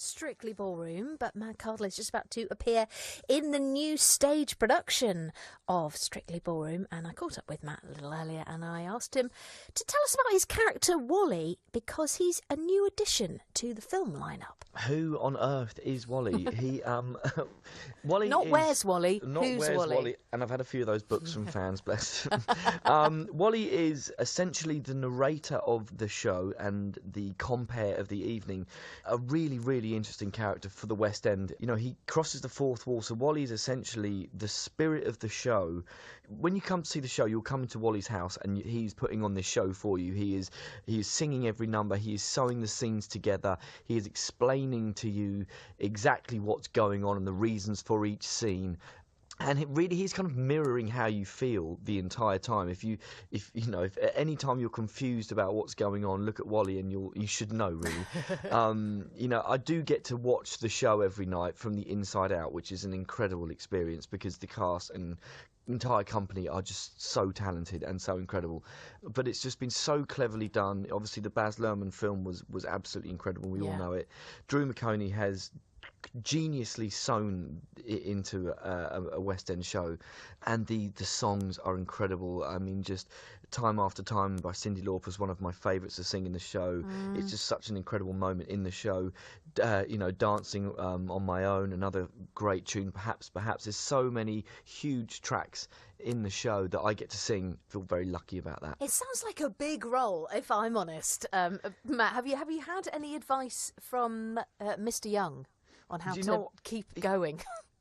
Strictly Ballroom, but Matt Cardle is just about to appear in the new stage production of Strictly Ballroom, and I caught up with Matt a little earlier and I asked him to tell us about his character Wally, because he's a new addition to the film lineup. Who on earth is Wally? Wally Not is, where's Wally, not who's where's Wally? And I've had a few of those books from fans, bless them. Wally is essentially the narrator of the show and the compere of the evening. A really, really interesting character for the West End. You know, he crosses the fourth wall, so Wally is essentially the spirit of the show. When you come to see the show, you'll come into Wally's house and he's putting on this show for you. He is singing every number, he is sewing the scenes together, he is explaining to you exactly what's going on and the reasons for each scene. And he's kind of mirroring how you feel the entire time. If at any time you're confused about what's going on, look at Wally and you should know, really. I do get to watch the show every night from the inside out, which is an incredible experience because the cast and entire company are just so talented and so incredible. But it's just been so cleverly done. Obviously, the Baz Luhrmann film was absolutely incredible. We all know it. Drew McOnie has geniusly sewn it into a West End show, and the songs are incredible. I mean, just Time After Time by Cyndi Lauper is one of my favourites to sing in the show. It's just such an incredible moment in the show. Dancing on My Own, another great tune. Perhaps there's so many huge tracks in the show that I get to sing. Feel very lucky about that. It sounds like a big role, if I'm honest. Matt, have you had any advice from Mr. Young on how to keep going?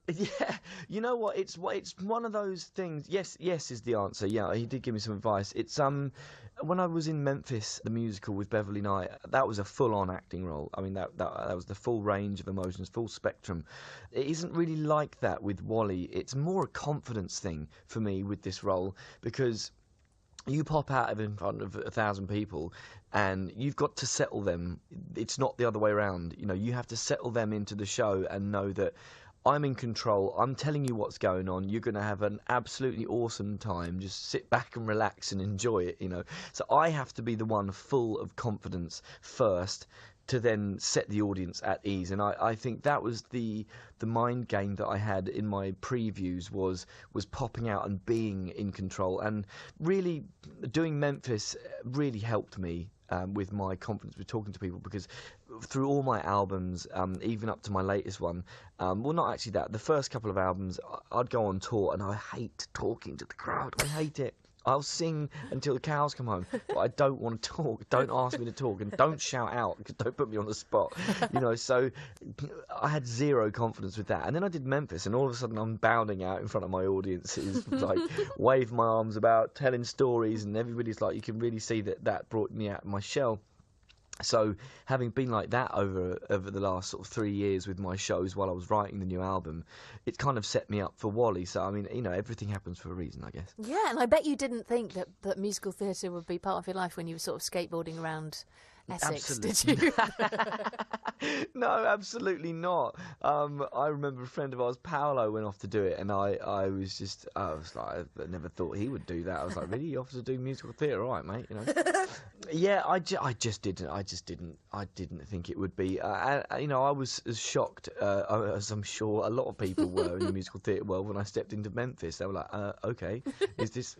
Yeah, you know what? It's one of those things. Yes is the answer. Yeah, he did give me some advice. It's when I was in Memphis, the musical with Beverly Knight, that was a full-on acting role. I mean, that was the full range of emotions, full spectrum. It isn't really like that with Wally. It's more a confidence thing for me with this role, because you pop out in front of 1,000 people and you've got to settle them. It's not the other way around. You have to settle them into the show and know that I'm in control. I'm telling you what's going on. You're going to have an absolutely awesome time. Just sit back and relax and enjoy it, So I have to be the one full of confidence first to then set the audience at ease. And I think that was the mind game that I had in my previews was popping out and being in control. And really doing Memphis really helped me with my confidence with talking to people, because through all my albums, even up to my latest one, well, not actually that, the first couple of albums, I'd go on tour and I hate talking to the crowd. I hate it. I'll sing until the cows come home, but I don't want to talk. Don't ask me to talk, and don't shout out, because don't put me on the spot. So I had zero confidence with that. And then I did Memphis, and all of a sudden I'm bounding out in front of my audiences, like wave my arms about, telling stories, and everybody's like, you can really see that brought me out of my shell. So having been like that over the last sort of 3 years with my shows while I was writing the new album, it kind of set me up for Wally. So, I mean, everything happens for a reason, I guess. Yeah, and I bet you didn't think that musical theatre would be part of your life when you were sort of skateboarding around Essex, absolutely. Did you? No, absolutely not. I remember a friend of ours, Paolo, went off to do it, and I was like, I never thought he would do that. I was like, really? You off to do musical theatre? All right, mate. Yeah, I just didn't think it would be. I was as shocked as I'm sure a lot of people were in the musical theatre world when I stepped into Memphis. They were like, okay, is this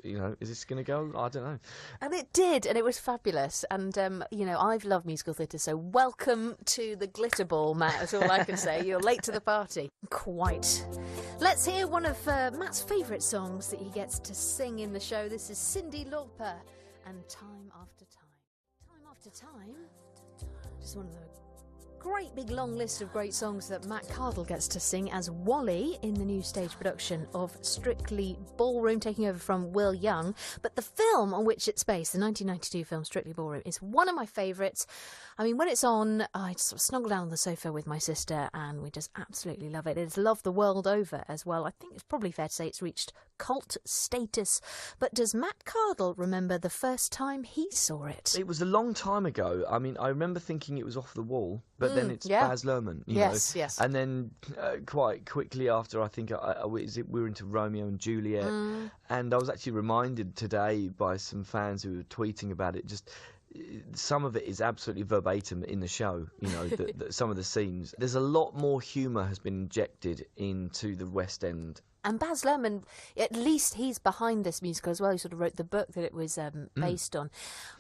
going to go? I don't know. And it did, and it was fabulous. And I've loved musical theatre, so welcome to the glitter ball, Matt. That's all I can say. You're late to the party. Quite. Let's hear one of Matt's favourite songs that he gets to sing in the show. This is Cyndi Lauper and Time After Time. Time After Time? Just one of the great big long list of great songs that Matt Cardle gets to sing as Wally in the new stage production of Strictly Ballroom, taking over from Will Young. But the film on which it's based, the 1992 film Strictly Ballroom, is one of my favourites. I mean, when it's on, I sort of snuggle down on the sofa with my sister and we just absolutely love it. It's loved the world over as well. I think it's probably fair to say it's reached cult status. But does Matt Cardle remember the first time he saw it? It was a long time ago. I mean, I remember thinking it was off the wall, but then it's Baz Luhrmann, you know. Yes. And then quite quickly after, I think we were into Romeo and Juliet. And I was actually reminded today by some fans who were tweeting about it, just some of it is absolutely verbatim in the show. You know, some of the scenes. There's a lot more humour has been injected into the West End. And Baz Luhrmann, at least he's behind this musical as well. He sort of wrote the book that it was based on.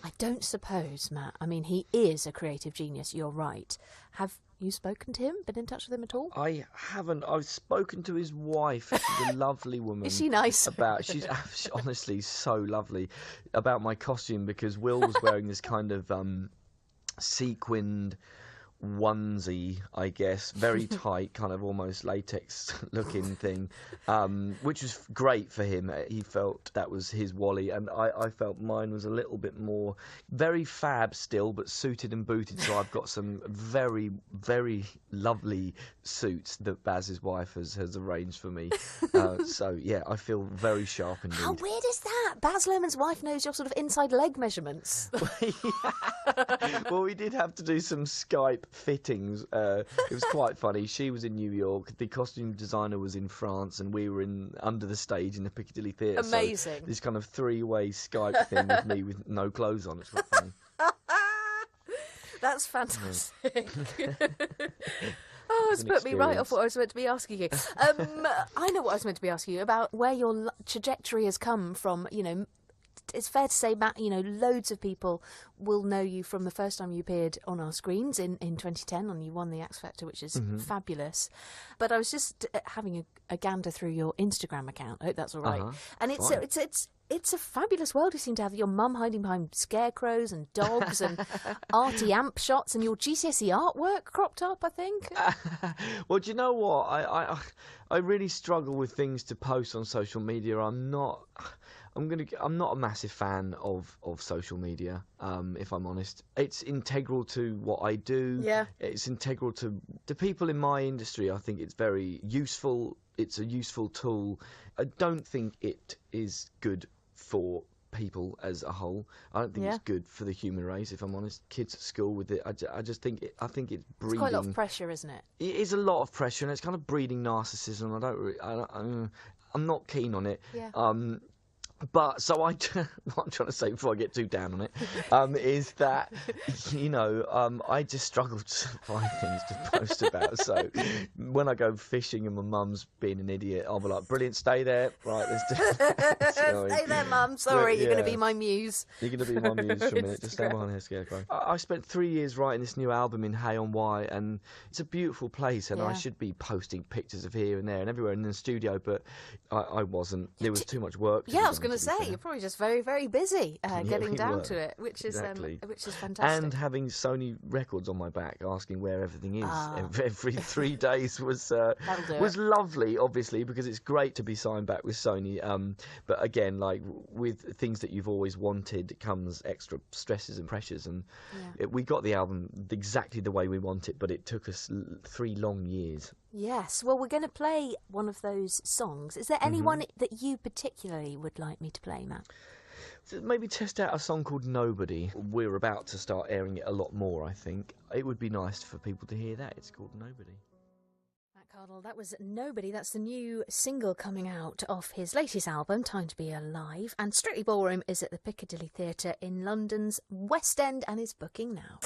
I don't suppose, Matt, I mean, he is a creative genius, you're right. Have you spoken to him, been in touch with him at all? I haven't. I've spoken to his wife, she's a lovely woman. Is she nice? She's honestly so lovely, about my costume, because Will was wearing this kind of sequined onesie, I guess, very tight, kind of almost latex looking thing, which was great for him. He felt that was his Wally, and I felt mine was a little bit more, very fab still, but suited and booted. So I've got some very, very lovely suits that Baz's wife has arranged for me. So yeah, I feel very sharp indeed. How weird is that? Baz Luhrmann's wife knows your sort of inside leg measurements. Well, we did have to do some Skype fittings. It was quite funny. She was in New York, the costume designer was in France, and we were under the stage in the Piccadilly Theatre. Amazing. So this kind of three-way Skype thing with me with no clothes on. It's quite funny. That's fantastic. Oh, it's put me right off what I was meant to be asking you. I know what I was meant to be asking you about, where your trajectory has come from. You know, it's fair to say, Matt, you know, loads of people will know you from the first time you appeared on our screens in 2010, and you won the X Factor, which is fabulous. But I was just having a gander through your Instagram account. I hope that's all right. And it's a fabulous world you seem to have. Your mum hiding behind scarecrows and dogs and arty amp shots, and your GCSE artwork cropped up, I think. Well, do you know what? I really struggle with things to post on social media. I'm not a massive fan of social media, if I'm honest. It's integral to what I do. Yeah. It's integral to people in my industry. I think it's very useful. It's a useful tool. I don't think it is good for people as a whole. I don't think it's good for the human race, if I'm honest. Kids at school with it, I just think I think it's breeding. It's quite a lot of pressure, isn't it? It is a lot of pressure, and it's kind of breeding narcissism. I'm not keen on it. Yeah. But so what I'm trying to say before I get too down on it is that, you know, I just struggle to find things to post about. So when I go fishing and my mum's being an idiot, I'll be like, brilliant, stay there. Right, let's do it. Stay there, Mum. Sorry, you're going to be my muse. You're going to be my muse for a minute. Just stay behind here, Scarecrow. I spent 3 years writing this new album in Hay-on-Wye, and it's a beautiful place, and I should be posting pictures of here and there and everywhere in the studio, but I wasn't. There was too much work. I was going to say, you're probably just very, very busy getting down to it, which is fantastic. And having Sony records on my back, asking where everything is every 3 days was lovely, obviously, because it's great to be signed back with Sony. But again, like with things that you've always wanted, comes extra stresses and pressures, and we got the album exactly the way we want it, but it took us 3 long years. Yes, well, we're going to play one of those songs. Is there anyone that you particularly would like me to play, Matt? Maybe test out a song called Nobody. We're about to start airing it a lot more, I think. It would be nice for people to hear that. It's called Nobody. Matt Cardle, that was Nobody. That's the new single coming out off his latest album, Time to Be Alive. And Strictly Ballroom is at the Piccadilly Theatre in London's West End and is booking now.